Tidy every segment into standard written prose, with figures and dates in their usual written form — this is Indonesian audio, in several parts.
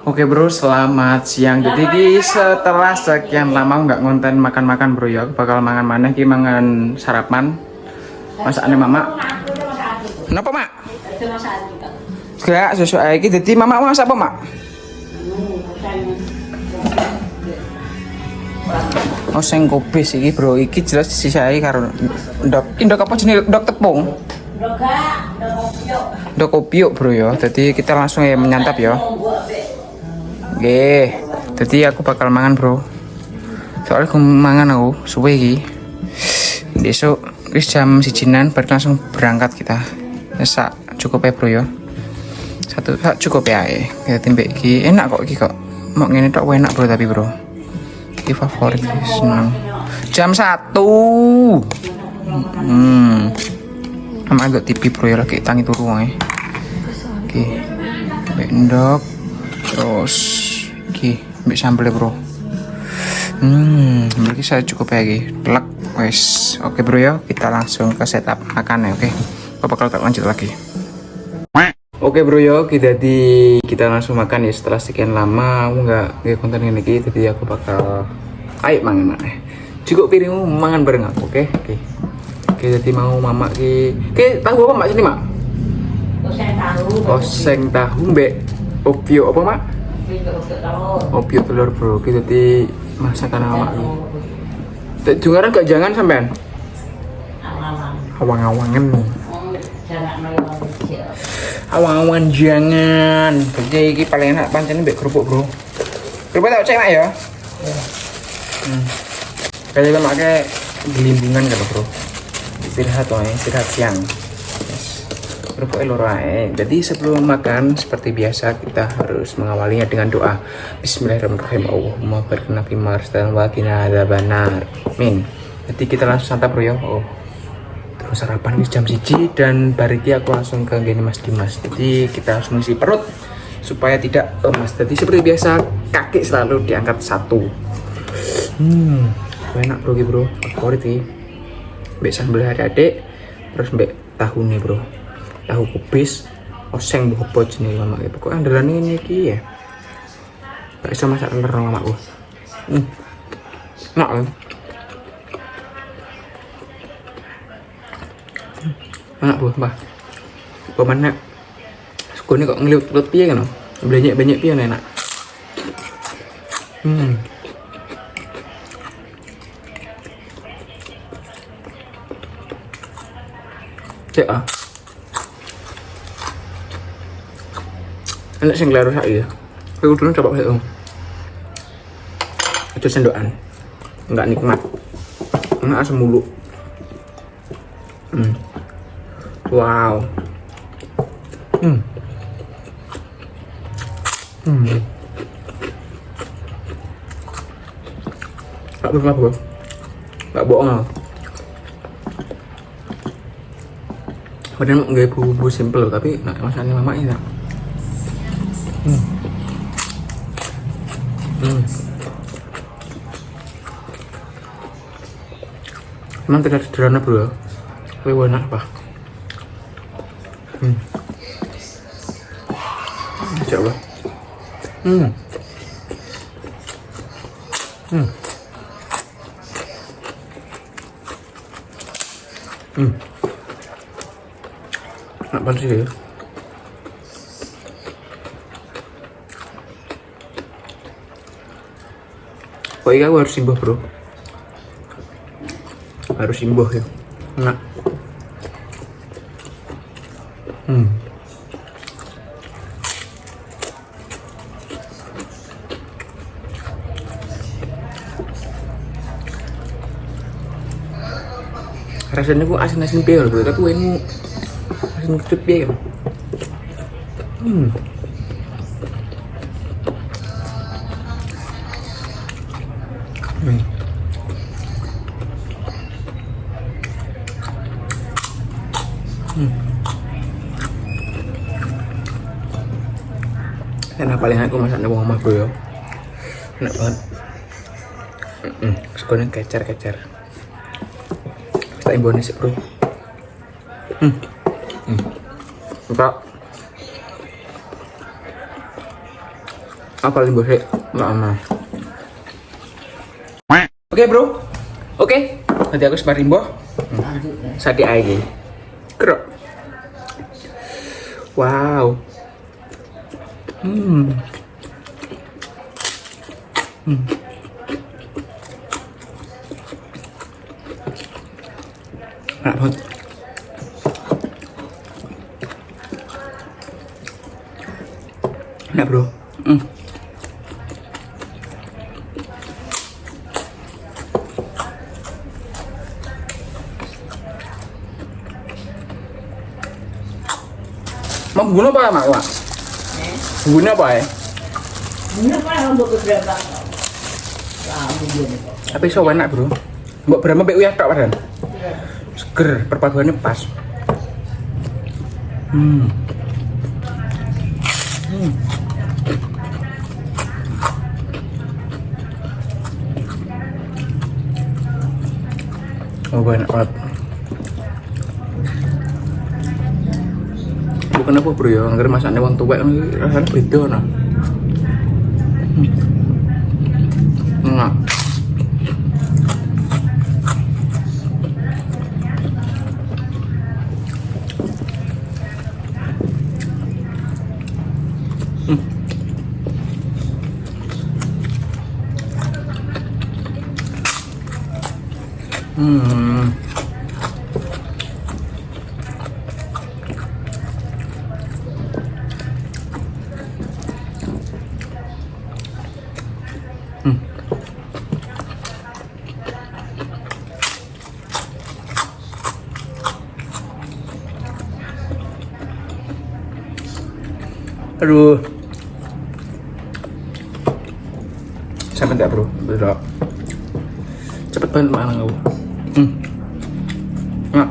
Oke bro, selamat siang. Jadi setelah sekian lama nggak ngonten makan-makan bro ya, aku bakal mangan mana ki mangan sarapan. Masakannya mama. Kenapa mak? Gak sesuai iki. Jadi mama masak apa mak? Oseng kubis iki bro, iki jelas sisai karo ndok apa jenis ndok tepung? Ndok kopiok bro ya. Jadi kita langsung ya menyantap ya. Oke, jadi aku bakal mangan bro. Soalnya aku mangan aku suwe iki. Besok wis jam 1:00-an baru langsung berangkat kita. Sak cukup ya bro ya. Satu sak cukup ya. Kita timbek iki enak kok iki kok. Mau ngene tok enak bro tapi bro. Iki favorit seneng. Jam 1. Sama agak TV bro ya lagi tangi turu wae. Oke. Bendok terus iki mbek sambel bro. Berarti saya cukup ya iki. Telak wes. Oke bro ya, kita langsung ke setup makan ya, oke. Aku bakal lanjut lagi. Oke bro yo, kita langsung makan ya setelah sekian lama aku nggak konten ini lagi, jadi aku bakal ayo mangan mana. Cukup piringmu mangan bareng aku, oke? Oke, jadi mau mama oke, tahu apa mak sini mak? Oseng tahu mbek opio apa mak? Opio telur bro, jadi masakan mama ki. Jungaran gak jangan sampean? Awang-awangan nih. Awang-awangan jangan. Jadi ini paling enak pancen mbek kerupuk bro. Kerupuk tak cek mak ya? Kayaknya pakai gelimbungan kan bro. Istirahat wae, istirahat siang. Kerupuk loro ae. Jadi sebelum makan seperti biasa kita harus mengawalinya dengan doa. Bismillahirrahmanirrahim. Allahumma barik lana fima razaqtana wa qina adzabannar. Amin. Jadi kita langsung santap bro ya. Terus sarapan di jam 1 dan bariki aku langsung ke gini Mas Dimas. Jadi kita harus mengisi perut supaya tidak lemas. Jadi seperti biasa kaki selalu diangkat 1. Enak bro bro. Favorit iki. Mbek sambel adik-adik terus mbek tahu nih bro. Tahu kubis, oseng bobo jenenge mama iki. Pokoke andalan ini iki ya. Gak iso masak telur mamaku. Enak kan? Enak bro, mbah. Pemana sugone kok ngeliut-ngeliut piye kan? Banyak-banyak piye enak. Cek ah. Enak sing glaru sak ya. Aku dulu coba pakai itu sendokan. Enggak nikmat. Enak asam mulu. Wow. Gak pernah bro. Gak bohong lah. Padahal nggak bumbu simple loh, tapi nah, masakannya mama ini. Emang tidak sederhana bro, tapi enak apa? Coba. Enak banget sih ya. Pokoknya aku harus simbuh bro. Harus simbuh ya. Enak. Rasanya aku asin-asin piye bro, tapi ini asin kecut piye. Enak paling aku masaknya wong omah bro ya. Enak banget. Sekolah kecer-kecer. Kita imbone sih bro. Enggak. Apa limbo sih? Lama. Oke bro. Oke. Nanti aku sebar limbo. Sadi aja. Kerok. Wow. Enak banget. Enak bro. Mau bumbunya apa mak? Bumbunya apa ya? Bumbunya apa yang untuk beberapa? Tapi so enak bro. Mbak berapa mbak uyah tak padahal? Seger, perpaduannya pas. Oh enak banget. Bukan apa bro ya, anggar masaknya wong tuwek rasanya beda nah. Enak. Aduh. Sampai enggak bro? Betul. Cepet banget mana kau? Nah.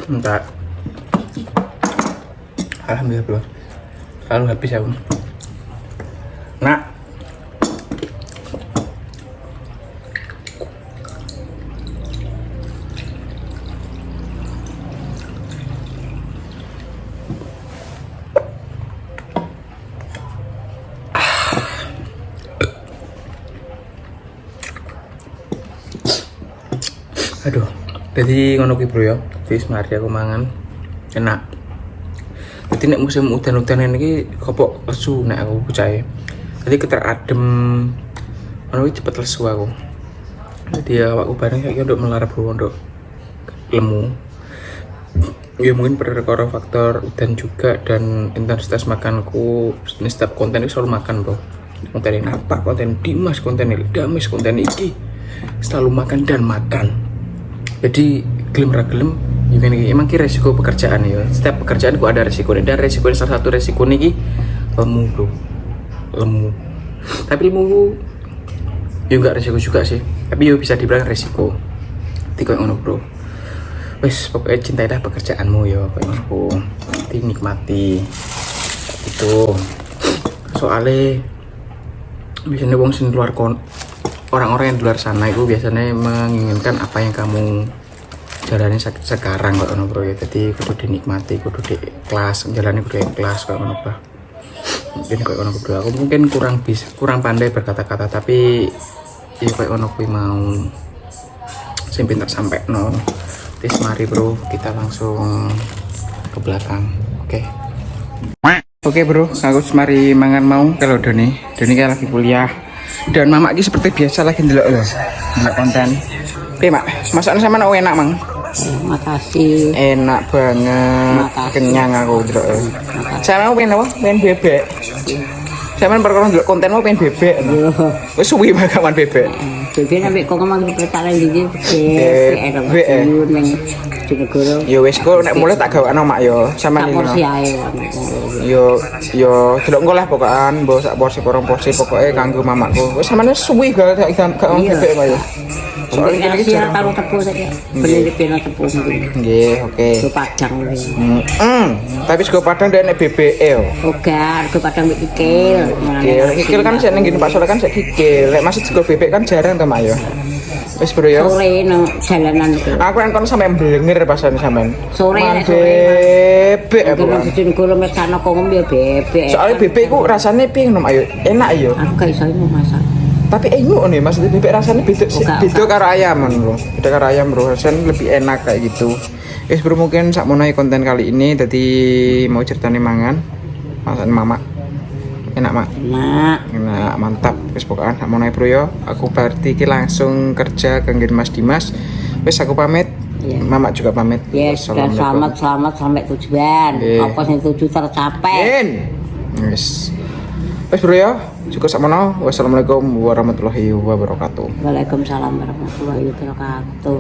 Entar. Alhamdulillah bro. Lalu habis aku. Nah. Aduh. Jadi ngono ki bro ya. Wis mari aku mangan. Enak. Jadi nek musim udan-udanan ini kopok lesu nek aku percaya. Jadi keteradem ngono cepet lesu aku. Jadi awakku bareng kayak untuk melarap bro untuk lemu. Ya mungkin perkara faktor udan juga dan intensitas makanku. Setiap konten itu selalu makan bro. Konten ini apa? Konten Dimas, konten ini Damis, konten iki selalu makan dan makan. Jadi gelem ra gelem emang ki resiko pekerjaan ya. Setiap pekerjaan ku ada resiko dan resiko salah satu resiko niki lemu bro. Lemu. Tapi lemu ya enggak resiko juga sih. Tapi ya bisa dibilang resiko. Tiga ngono bro. Wes pokoknya cintailah pekerjaanmu ya kayak ngono. Dinikmati. Itu. Soalnya biasanya wong sing luar orang-orang yang di luar sana itu biasanya menginginkan apa yang kamu jalani sekarang kok ono bro ya. Jadi kudu dinikmati, kudu di kelas, jalani kudu kelas kok ono bro. Mungkin kok ono bro. Aku mungkin kurang pandai berkata-kata tapi ya kok ono kuwi mau sing pinter sampai no. Tis mari bro, kita langsung ke belakang. Oke bro, aku mari mangan mau kalau Doni kan lagi kuliah. Dan mama ini seperti biasa lagi ndelok loh. Ndelok konten. Oke, Mak. Masakan sama enak, Mang. Makasih. Enak banget. Makasih. Kenyang aku ndelok. Sama pengen apa? Pengen bebek. Sama perkara ndelok konten mau pengen bebek. Wis suwi banget kawan bebek. Bebek sampe kok ngomong perkara iki bebek. Yo wis kok nek mulai tak gawakno Mak yo. Sama ini. Porsi ae. Yo delok engko lah pokokan, mbok sak porsi porong porsi pokoke kanggo mamaku. Wis samane suwi gak bebek Mak yo. Soalnya Soalnya iki siap jarang. karo tepung saja. Beli peno tepung iki. Nggih, oke. Sego Padang iki. Tapi sego Padang dan BBE yo. Oga, sego Padang iki kikil. Kikil, kikil kan sik ning ngene Pak Soleh kan sik kikil. Lek maksud sego bebek kan jarang to, Mak yo. Wis bro yo. Sore nang jalanan iki. Aku kan kon sampe blenger pasan sampean. Sore Man, nek sore. bebek apa? Kalau sing kulo mek sana kok ngombe bebek. Soalnya bebek ku rasane piye nom ayo. Enak yo. Aku gak iso masak. Tapi enyuk nih maksudnya bebek rasanya beda Enggak, beda karo ayam bro. Beda karo ayam bro. Rasanya lebih enak kayak gitu. Wis bro mungkin sak menawi konten kali ini tadi mau ceritane mangan. Masakan mama. Enak mak. Enak mantap. Wis pokokan sak menawi bro yo. Aku berarti iki langsung kerja ke Mas Dimas. Wis aku pamit. Iya. Mama juga pamit. Yes, dan selamat sampai tujuan. Iya. Apa sing tuju tercapai. Amin. Wis. Wis bro yo. Cukup sakmono. Wassalamualaikum warahmatullahi wabarakatuh. Waalaikumsalam warahmatullahi wabarakatuh.